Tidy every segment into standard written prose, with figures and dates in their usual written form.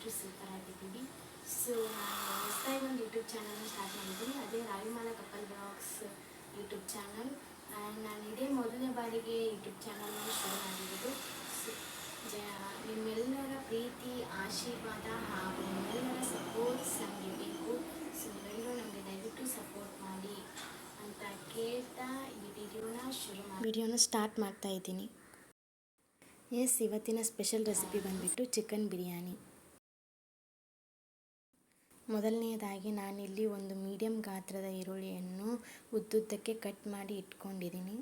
ಎಲ್ಲರೂ ಸೂಪರ್ ಆಗಿದ್ದೀವಿ. ಸೊ ನಾನು ಹೊಸದಾಗಿ ಒಂದು ಯೂಟ್ಯೂಬ್ ಚಾನಲ್ನ ಸ್ಟಾರ್ಟ್ ಮಾಡಿದ್ದೀನಿ. ಅದೇ Ravimala couple blogs YouTube channel. And ನಾನು ಇದೇ ಮೊದಲನೇ ಬಾರಿಗೆ ಯೂಟ್ಯೂಬ್ ಚಾನಲ್ನ ಶುರು ಮಾಡಿರೋದು. ನಿಮ್ಮೆಲ್ಲರ ಪ್ರೀತಿ, ಆಶೀರ್ವಾದ ಹಾಗೂ ನಿಮ್ಮೆಲ್ಲರ ಸಪೋರ್ಟ್ಸ್ ನಮಗೆ ಬೇಕು. ಸೊ ನೀವೆಲ್ಲರೂ ನಮಗೆ ದಯವಿಟ್ಟು ಸಪೋರ್ಟ್ ಮಾಡಿ ಅಂತ ಕೇಳ್ತಾ ಈ ವಿಡಿಯೋನ ಸ್ಟಾರ್ಟ್ ಮಾಡ್ತಾ ಇದ್ದೀನಿ. ಇವತ್ತಿನ ಸ್ಪೆಷಲ್ ರೆಸಿಪಿ ಬಂದುಬಿಟ್ಟು ಚಿಕನ್ ಬಿರಿಯಾನಿ. ಮೊದಲನೆಯದಾಗಿ ನಾನಿಲ್ಲಿ ಒಂದು ಮೀಡಿಯಮ್ ಗಾತ್ರದ ಈರುಳ್ಳಿಯನ್ನು ಉದ್ದುದ್ದಕ್ಕೆ ಕಟ್ ಮಾಡಿ ಇಟ್ಕೊಂಡಿದ್ದೀನಿ.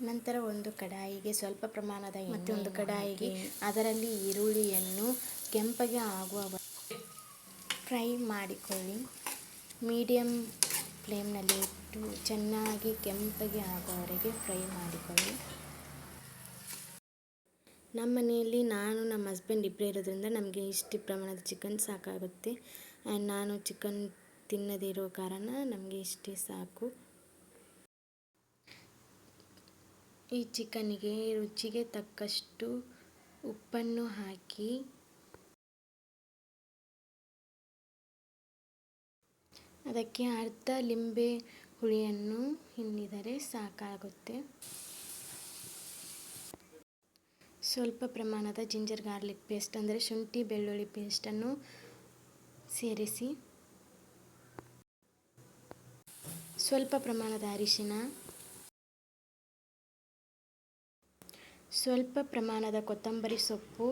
ನಂತರ ಒಂದು ಕಡಾಯಿಗೆ ಸ್ವಲ್ಪ ಪ್ರಮಾಣದ ಎಣ್ಣೆ, ಒಂದು ಕಡಾಯಿಗೆ ಅದರಲ್ಲಿ ಈರುಳ್ಳಿಯನ್ನು ಕೆಂಪಗೆ ಆಗುವ ಫ್ರೈ ಮಾಡಿಕೊಳ್ಳಿ. ಮೀಡಿಯಮ್ ಫ್ಲೇಮ್ನಲ್ಲಿ ಇಟ್ಟು ಚೆನ್ನಾಗಿ ಕೆಂಪಗೆ ಆಗುವವರೆಗೆ ಫ್ರೈ ಮಾಡಿಕೊಳ್ಳಿ. ನಮ್ಮ ಮನೆಯಲ್ಲಿ ನಾನು ನಮ್ಮ ಹಸ್ಬೆಂಡ್ ಇಬ್ಬರೇ ಇರೋದ್ರಿಂದ ನಮಗೆ ಇಷ್ಟು ಪ್ರಮಾಣದ ಚಿಕನ್ ಸಾಕಾಗುತ್ತೆ. ಆ್ಯಂಡ್ ನಾನು ಚಿಕನ್ ತಿನ್ನದೇ ಇರೋ ಕಾರಣ ನಮಗೆ ಇಷ್ಟೇ ಸಾಕು. ಈ ಚಿಕನ್ನಿಗೆ ರುಚಿಗೆ ತಕ್ಕಷ್ಟು ಉಪ್ಪನ್ನು ಹಾಕಿ ಅದಕ್ಕೆ ಅರ್ಧ ಲಿಂಬೆ ಹುಳಿಯನ್ನು ಹಿಂಡಿದರೆ ಸಾಕಾಗುತ್ತೆ. ಸ್ವಲ್ಪ ಪ್ರಮಾಣದ ಜಿಂಜರ್ ಗಾರ್ಲಿಕ್ ಪೇಸ್ಟ್ ಅಂದರೆ ಶುಂಠಿ ಬೆಳ್ಳುಳ್ಳಿ ಪೇಸ್ಟನ್ನು ಸೇರಿಸಿ, ಸ್ವಲ್ಪ ಪ್ರಮಾಣದ ಅರಿಶಿನ, ಸ್ವಲ್ಪ ಪ್ರಮಾಣದ ಕೊತ್ತಂಬರಿ ಸೊಪ್ಪು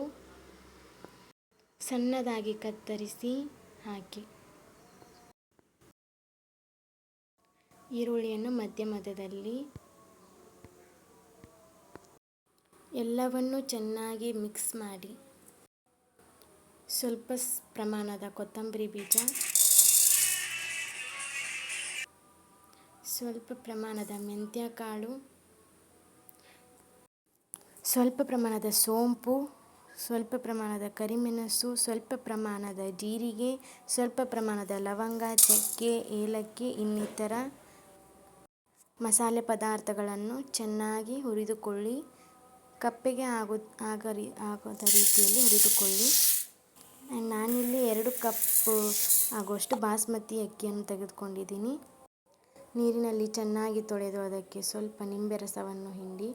ಸಣ್ಣದಾಗಿ ಕತ್ತರಿಸಿ ಹಾಕಿ, ಈರುಳ್ಳಿಯನ್ನು ಮಧ್ಯದಲ್ಲಿ ಎಲ್ಲವನ್ನು ಚೆನ್ನಾಗಿ ಮಿಕ್ಸ್ ಮಾಡಿ, ಸ್ವಲ್ಪ ಪ್ರಮಾಣದ ಕೊತ್ತಂಬರಿ ಬೀಜ, ಸ್ವಲ್ಪ ಪ್ರಮಾಣದ ಮೆಂತ್ಯ ಕಾಳು, ಸ್ವಲ್ಪ ಪ್ರಮಾಣದ ಸೋಂಪು, ಸ್ವಲ್ಪ ಪ್ರಮಾಣದ ಕರಿಮೆಣಸು, ಸ್ವಲ್ಪ ಪ್ರಮಾಣದ ಜೀರಿಗೆ, ಸ್ವಲ್ಪ ಪ್ರಮಾಣದ ಲವಂಗ, ಚಕ್ಕೆ, ಏಲಕ್ಕಿ ಇನ್ನಿತರ ಮಸಾಲೆ ಪದಾರ್ಥಗಳನ್ನು ಚೆನ್ನಾಗಿ ಹುರಿದುಕೊಳ್ಳಿ. ಕಪ್ಪಗೆ ಆಗದ ರೀತಿಯಲ್ಲಿ ಹುರಿದುಕೊಳ್ಳಿ. ನಾನಿಲ್ಲಿ 2 ಕಪ್ ಆಗುವಷ್ಟು ಬಾಸ್ಮತಿ ಅಕ್ಕಿಯನ್ನು ತೆಗೆದುಕೊಂಡಿದ್ದೀನಿ. ನೀರಿನಲ್ಲಿ ಚೆನ್ನಾಗಿ ತೊಳೆದು ಅದಕ್ಕೆ ಸ್ವಲ್ಪ ನಿಂಬೆ ರಸವನ್ನು ಹಿಂಡಿ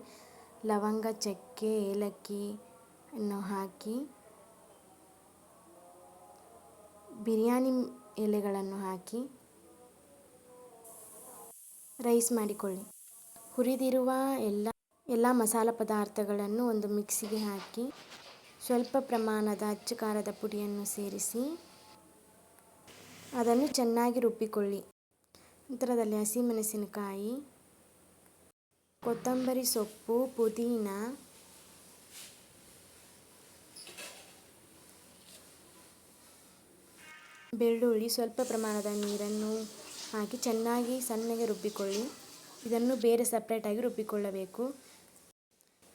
ಲವಂಗ, ಚಕ್ಕೆ, ಏಲಕ್ಕಿಯನ್ನು ಹಾಕಿ ಬಿರಿಯಾನಿ ಎಲೆಗಳನ್ನು ಹಾಕಿ ರೈಸ್ ಮಾಡಿಕೊಳ್ಳಿ. ಹುರಿದಿರುವ ಎಲ್ಲ ಮಸಾಲ ಪದಾರ್ಥಗಳನ್ನು ಒಂದು ಮಿಕ್ಸಿಗೆ ಹಾಕಿ ಸ್ವಲ್ಪ ಪ್ರಮಾಣದ ಅಚ್ಚ ಖಾರದ ಪುಡಿಯನ್ನು ಸೇರಿಸಿ ಅದನ್ನು ಚೆನ್ನಾಗಿ ರುಬ್ಬಿಕೊಳ್ಳಿ. ನಂತರದಲ್ಲಿ ಹಸಿಮೆಣಸಿನಕಾಯಿ, ಕೊತ್ತಂಬರಿ ಸೊಪ್ಪು, ಪುದೀನ, ಬೆಳ್ಳುಳ್ಳಿ, ಸ್ವಲ್ಪ ಪ್ರಮಾಣದ ನೀರನ್ನು ಹಾಕಿ ಚೆನ್ನಾಗಿ ಸಣ್ಣಗೆ ರುಬ್ಬಿಕೊಳ್ಳಿ. ಇದನ್ನು ಬೇರೆ ಸಪ್ರೇಟಾಗಿ ರುಬ್ಬಿಕೊಳ್ಳಬೇಕು.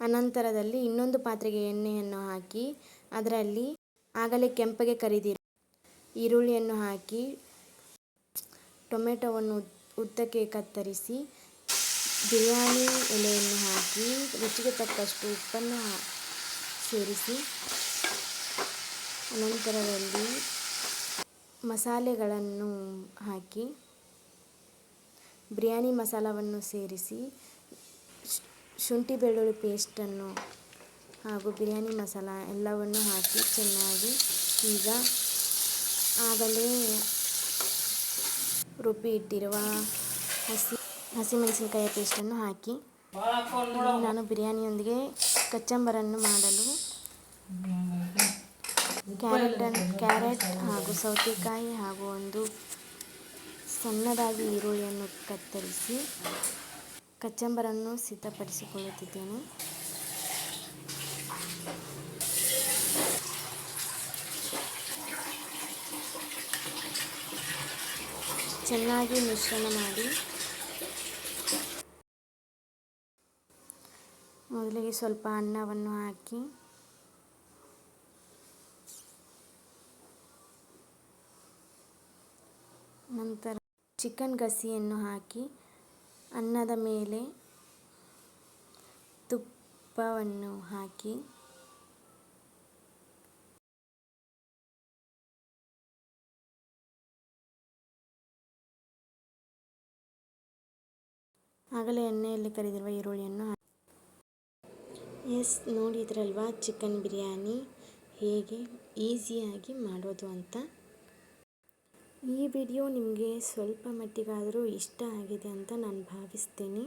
ಅನಂತರದಲ್ಲಿ ಇನ್ನೊಂದು ಪಾತ್ರೆಗೆ ಎಣ್ಣೆಯನ್ನು ಹಾಕಿ ಅದರಲ್ಲಿ ಆಗಲೇ ಕೆಂಪಗೆ ಕರಿದಿರುವ ಈರುಳ್ಳಿಯನ್ನು ಹಾಕಿ ಟೊಮೆಟೊವನ್ನು ಉದ್ದಕ್ಕೆ ಕತ್ತರಿಸಿ ಬಿರಿಯಾನಿ ಎಲೆಯನ್ನು ಹಾಕಿ ರುಚಿಗೆ ತಕ್ಕಷ್ಟು ಉಪ್ಪನ್ನು ಸೇರಿಸಿ ಅನಂತರದಲ್ಲಿ ಮಸಾಲೆಗಳನ್ನು ಹಾಕಿ ಬಿರಿಯಾನಿ ಮಸಾಲವನ್ನು ಸೇರಿಸಿ ಶುಂಠಿ ಬೆಳ್ಳುಳ್ಳಿ ಪೇಸ್ಟನ್ನು ಹಾಗೂ ಬಿರಿಯಾನಿ ಮಸಾಲ ಎಲ್ಲವನ್ನು ಹಾಕಿ ಚೆನ್ನಾಗಿ ಈಗ ಆಗಲೇ ರುಬ್ಬಿ ಇಟ್ಟಿರುವ ಹಸಿಮೆಣಸಿನಕಾಯಿ ಪೇಸ್ಟನ್ನು ಹಾಕಿ ನಾನು ಬಿರಿಯಾನಿಯೊಂದಿಗೆ ಕಚ್ಚಂಬರನ್ನು ಮಾಡಲು ಕ್ಯಾರೆಟ್ ಹಾಗೂ ಸೌತೆಕಾಯಿ ಹಾಗೂ ಒಂದು ಸಣ್ಣದಾಗಿ ಈರುಳ್ಳಿಯನ್ನು ಕತ್ತರಿಸಿ ಕಚ್ಚಂಬರನ್ನು ಸಿದ್ಧಪಡಿಸಿಕೊಳ್ಳುತ್ತಿದ್ದೇನೆ. ಚೆನ್ನಾಗಿ ಮಿಶ್ರಣ ಮಾಡಿ ಮೊದಲಿಗೆ ಸ್ವಲ್ಪ ಅನ್ನವನ್ನು ಹಾಕಿ ನಂತರ ಚಿಕನ್ ಗಸಿಯನ್ನು ಹಾಕಿ ಅನ್ನದ ಮೇಲೆ ತುಪ್ಪವನ್ನು ಹಾಕಿ ಆಗಲೇ ಎಣ್ಣೆಯಲ್ಲಿ ಕರಿದಿರುವ ಈರುಳ್ಳಿಯನ್ನು ನೋಡಿದ್ರಲ್ವಾ ಚಿಕನ್ ಬಿರಿಯಾನಿ ಹೇಗೆ ಈಸಿಯಾಗಿ ಮಾಡೋದು ಅಂತ. ಈ ವಿಡಿಯೋ ನಿಮಗೆ ಸ್ವಲ್ಪ ಮಟ್ಟಿಗಾದರೂ ಇಷ್ಟ ಆಗಿದೆ ಅಂತ ನಾನು ಭಾವಿಸ್ತೀನಿ.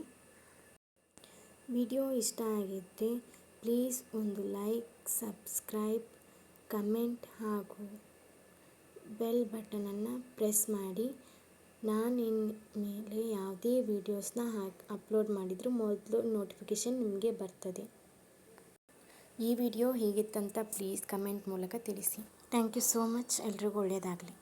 ವಿಡಿಯೋ ಇಷ್ಟ ಆಗಿದ್ದರೆ ಪ್ಲೀಸ್ ಒಂದು ಲೈಕ್, ಸಬ್ಸ್ಕ್ರೈಬ್, ಕಮೆಂಟ್ ಹಾಗೂ ಬೆಲ್ ಬಟನನ್ನು ಪ್ರೆಸ್ ಮಾಡಿ. ನಾನು ಇನ್ಮೇಲೆ ಯಾವುದೇ ವೀಡಿಯೋಸ್ನ ಅಪ್ಲೋಡ್ ಮಾಡಿದರೂ ಮೊದಲು ನೋಟಿಫಿಕೇಷನ್ ನಿಮಗೆ ಬರ್ತದೆ. ಈ ವಿಡಿಯೋ ಹೇಗಿತ್ತಂತ ಪ್ಲೀಸ್ ಕಮೆಂಟ್ ಮೂಲಕ ತಿಳಿಸಿ. Thank you so much. ಎಲ್ರಿಗೂ ಒಳ್ಳೆಯದಾಗಲಿ.